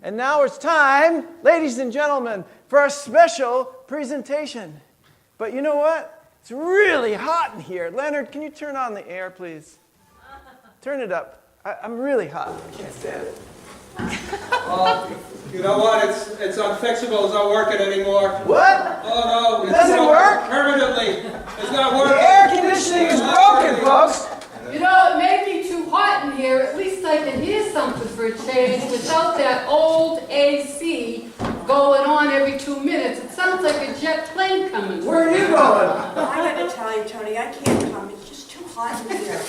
And now it's time, ladies and gentlemen, for our special presentation. But you know what? It's really hot in here. Leonard, can you turn on the air, please? Turn it up. I'm really hot. I can't stand it. Well, you know what? It's unfixable. It's not working anymore. What? Oh, no. It doesn't work? Permanently. It's not working. The air conditioning is broken, folks. You know, it may be too hot in here. At least I can hear something for a change without that old AC going on every 2 minutes. It sounds like a jet plane coming. Where are you going? I gotta tell you, Tony, I can't come. It's just too hot in here.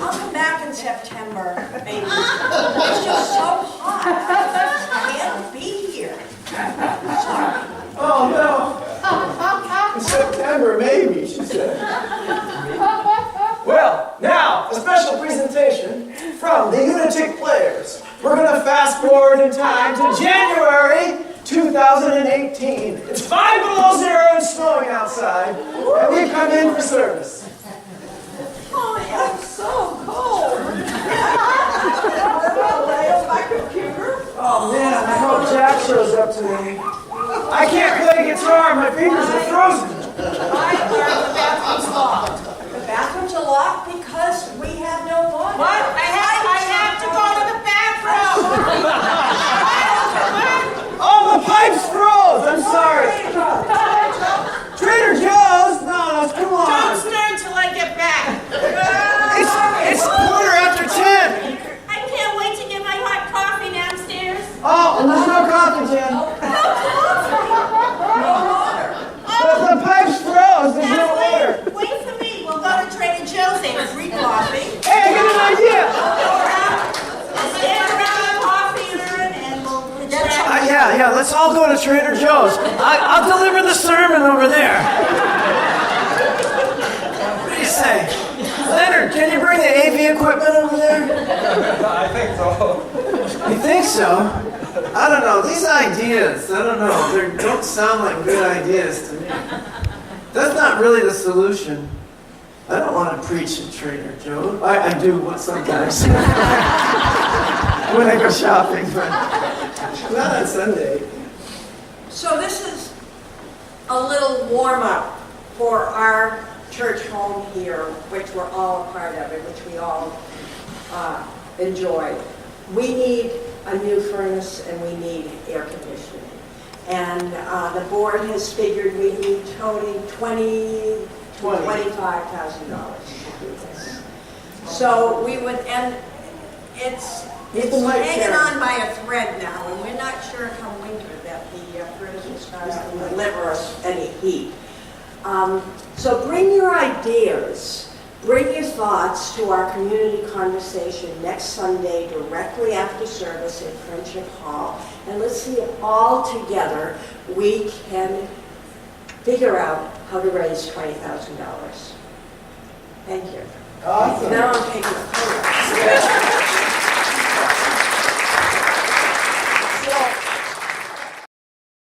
I'll come back in September, maybe. It's just so hot. I can't be here. Sorry. Oh, no. In September, maybe, she said. Well, now, a special presentation from the Unitic Players. We're going to fast forward in time to January 2018. It's 5 below zero and snowing outside, and we come in for service. Oh, I'm so cold. I'll lay on my computer. Oh, man, I hope Jack shows up today. I can't play guitar. My fingers are frozen. The bathroom's locked. The bathrooms are locked because we have no water. What? I have to go to the bathroom. Oh, the pipes froze. I'm sorry. Trader Joe's? No, come on. Don't stir until I get back. It's 10:15. I can't wait to get my hot coffee downstairs. Oh, and there's no coffee, Jen. The pipes froze. There's no water. Wait for me. We'll go to Trader Joe's and free coffee. Hey, I got an idea. Stand around the coffee urn and we'll chat. Yeah, let's all go to Trader Joe's. I'll deliver the sermon over there. What do you say? Leonard, can you bring the AV equipment over there? I think so. You think so? I don't know. These ideas, I don't know. They don't sound like good ideas to me. That's not really the solution. I don't want to preach at Trader Joe's. I do sometimes. When I go shopping, but not on Sunday. So this is a little warm-up for our church home here, which we're all a part of and which we all enjoy. We need a new furnace and we need air conditioning. And the board has figured we need, Tony, $25,000 to do this. So we would, and it's hanging on by a thread now, and we're not sure come winter that the furnace is going to deliver us any heat. So bring your ideas, bring your thoughts to our community conversation next Sunday directly after service in Friendship Hall. And let's see if all together we can figure out how to raise $20,000. Thank you. Awesome. Now I'm taking a photo.